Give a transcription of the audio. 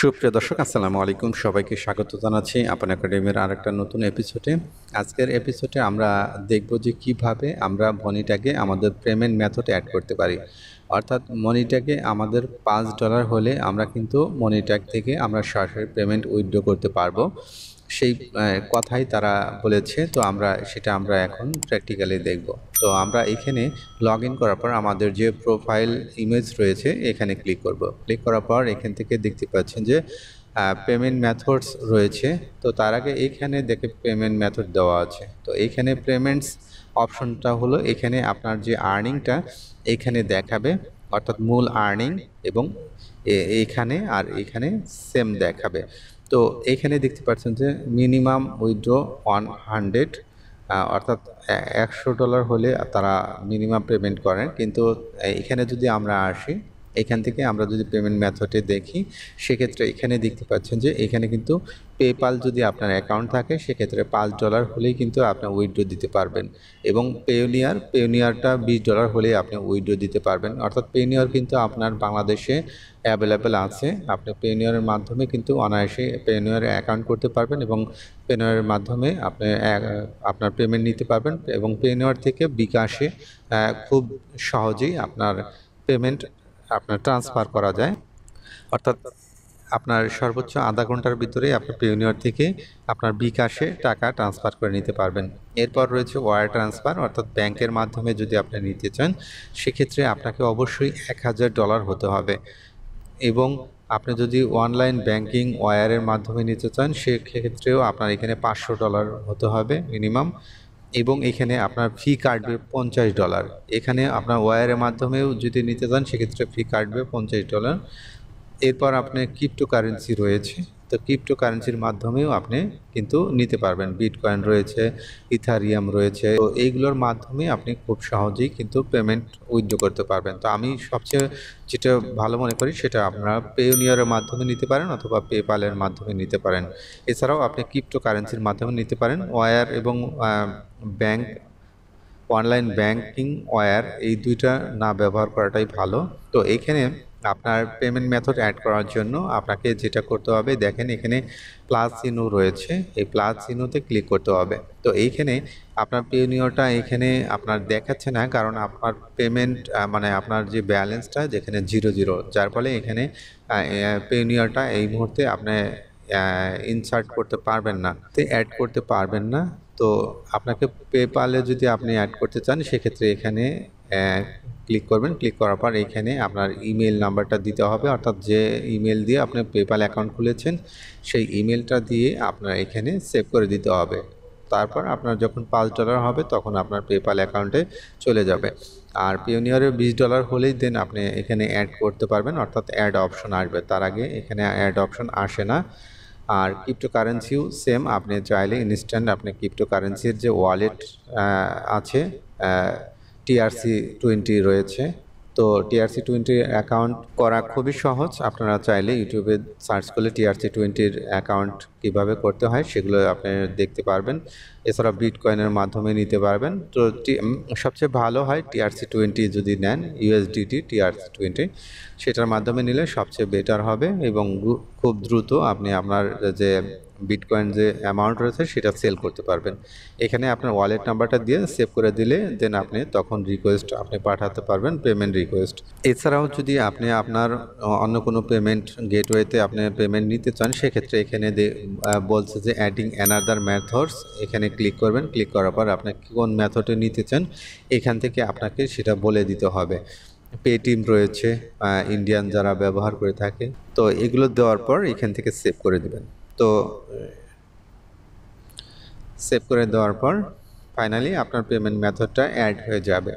সুপ্রিয় দর্শক, আসসালামু আলাইকুম। সবাইকে স্বাগত জানাচ্ছি আপন একাডেমির আরেকটা নতুন এপিসোডে। আজকের এপিসোডে আমরা দেখব যে কিভাবে আমরা মনিট্যাগে আমাদের পেমেন্ট মেথড অ্যাড করতে পারি। অর্থাৎ মনিট্যাগে আমাদের $5 হলে আমরা কিন্তু মনিট্যাগ থেকে আমরা সরাসরি পেমেন্ট উইথড্র করতে পারবো। সেই কথাই তারা বলেছে, তো সেটা আমরা এখন প্র্যাকটিক্যালি দেখব। তো আমরা এখানে লগ ইন করার পর আমাদের যে প্রোফাইল ইমেজ রয়েছে এখানে ক্লিক করব। ক্লিক করার পর এখান থেকে দেখতে পাচ্ছেন যে পেমেন্ট মেথডস রয়েছে। তো তার আগে এইখানে দেখে পেমেন্ট মেথড দেওয়া আছে। তো এইখানে পেমেন্টস অপশনটা হলো এখানে আপনার যে আর্নিংটা এইখানে দেখাবে, অর্থাৎ মূল আর্নিং, এবং এইখানে আর এইখানে সেম দেখাবে। তো এইখানে দেখতে পাচ্ছেন যে মিনিমাম উইথড্র 100, অর্থাৎ $100 হলে তারা মিনিমাম পেমেন্ট করেন। কিন্তু এখানে যদি আমরা আসি, এখান থেকে আমরা যদি পেমেন্ট মেথডে দেখি, সেক্ষেত্রে এখানে দেখতে পাচ্ছেন যে এখানে কিন্তু পেপাল যদি আপনার অ্যাকাউন্ট থাকে সেক্ষেত্রে $5 হলেই কিন্তু আপনি উইথড্র দিতে পারবেন, এবং পেওনিয়ারটা $20 হলেই আপনি উইথড্র দিতে পারবেন। অর্থাৎ পেওনিয়ার কিন্তু আপনার বাংলাদেশে অ্যাভেলেবেল আছে। আপনি পেওনিয়ারের মাধ্যমে কিন্তু অনায়াসে পেওনিয়ারে অ্যাকাউন্ট করতে পারবেন এবং পেওনিয়ারের মাধ্যমে আপনি আপনার পেমেন্ট নিতে পারবেন, এবং পেওনিয়ার থেকে বিকাশে খুব সহজেই আপনার পেমেন্ট ট্রান্সফার করা যায়। অর্থাৎ আপনার সর্বোচ্চ আধা ঘন্টার ভিতরে আপনার পেওনিয়ার থেকে আপনার বিকাশে টাকা ট্রান্সফার করে নিতে পারবেন। এরপর রয়েছে ওয়ার ট্রান্সফার, অর্থাৎ ব্যাংকের মাধ্যমে যদি আপনি নিতে চান সেক্ষেত্রে আপনাকে অবশ্যই $1000 হতে হবে, এবং আপনি যদি অনলাইন ব্যাংকিং ওয়ারের মাধ্যমে নিতে চান সেক্ষেত্রেও আপনার এখানে $500 হতে হবে মিনিমাম, এবং এখানে আপনার ফি কাটবে $50। এখানে আপনার ওয়ারের মাধ্যমেও যদি নিতে চান সেক্ষেত্রে ফি কাটবে $50। এরপর আপনার ক্রিপ্টোকারেন্সি রয়েছে। তো ক্রিপ্টোকারেন্সির মাধ্যমেও আপনি কিন্তু নিতে পারবেন। বিটকয়েন রয়েছে, ইথারিয়াম রয়েছে। তো এইগুলোর মাধ্যমে আপনি খুব সহজেই কিন্তু পেমেন্ট উইথড্র করতে পারবেন। তো আমি সবচেয়ে যেটা ভালো মনে করি সেটা আপনারা পেওনিয়ারের মাধ্যমে নিতে পারেন অথবা পেপালের মাধ্যমে নিতে পারেন। এছাড়াও আপনি ক্রিপ্টোকারেন্সির মাধ্যমে নিতে পারেন। ওয়ার এবং ব্যাংক অনলাইন ব্যাংকিং ওয়ার এই দুইটা না ব্যবহার করাটাই ভালো। তো এইখানে আপনার পেমেন্ট মেথড অ্যাড করার জন্য আপনাকে যেটা করতে হবে, দেখেন এখানে প্লাস চিহ্ন রয়েছে, এই প্লাস চিহ্নতে ক্লিক করতে হবে। তো এইখানে আপনার পেওনিয়ারটা এখানে আপনার দেখাচ্ছে না, কারণ আপনার পেমেন্ট মানে আপনার যে ব্যালেন্সটা যেখানে 00, যার ফলে এখানে পেওনিয়ারটা এই মুহূর্তে আপনি ইনসার্ট করতে পারবেন না, অ্যাড করতে পারবেন না। তো আপনাকে পেপালে যদি আপনি অ্যাড করতে চান সেক্ষেত্রে এখানে ক্লিক করবেন। ক্লিক করার পর এখানে আপনার ইমেল নাম্বারটা দিতে হবে, অর্থাৎ যে ইমেল দিয়ে আপনি পেপাল অ্যাকাউন্ট খুলেছেন সেই ইমেলটা দিয়ে আপনার এখানে সেভ করে দিতে হবে। তারপর আপনার যখন $5 হবে তখন আপনার পেপাল অ্যাকাউন্টে চলে যাবে। আর পেওনিয়ারের $20 হলেই দেন আপনি এখানে অ্যাড করতে পারবেন, অর্থাৎ অ্যাড অপশন আসবে। তার আগে এখানে অ্যাড অপশন আসে না। আর ক্রিপ্টোকারেন্সিও সেম, আপনি চাইলে ইনস্ট্যান্ট আপনি ক্রিপ্টোকারেন্সির যে ওয়ালেট আছে, 𝗟𝗶20 রয়েছে। তো 𝗟𝗶20 অ্যাকাউন্ট করা খুবই সহজ। আপনারা চাইলে ইউটিউবে সার্চ করলে 𝗟𝗶20 অ্যাকাউন্ট কীভাবে করতে হয় সেগুলো আপনি দেখতে পারবেন। এছাড়া বিটকয়েনের মাধ্যমে নিতে পারবেন। তো সবচেয়ে ভালো হয় 𝗟𝗶20 যদি নেন, USDT 𝗟𝗶20, সেটার মাধ্যমে নিলে সবচেয়ে বেটার হবে, এবং খুব দ্রুত আপনি আপনার যে বিটকয়েন যে অ্যামাউন্ট রয়েছে সেটা সেল করতে পারবেন। এখানে আপনার ওয়ালেট নাম্বারটা দিয়ে সেভ করে দিলে দেন আপনি তখন রিকোয়েস্ট আপনি পাঠাতে পারবেন, পেমেন্ট রিকোয়েস্ট। এছাড়াও যদি আপনি আপনার অন্য কোনো পেমেন্ট গেটওয়েতে আপনি পেমেন্ট নিতে চান সেক্ষেত্রে এখানে বলছে যে অ্যাডিং অ্যানাদার মেথডস, এখানে ক্লিক করবেন। ক্লিক করার পর আপনি কোন মেথডে নিতে চান এখান থেকে আপনাকে সেটা বলে দিতে হবে। পেটিএম রয়েছে, ইন্ডিয়ান যারা ব্যবহার করে থাকে। তো এগুলো দেওয়ার পর এখান থেকে সেভ করে দেবেন। তো সেভ করে দেওয়ার পর ফাইনালি আপনার পেমেন্ট মেথডটা অ্যাড হয়ে যাবে।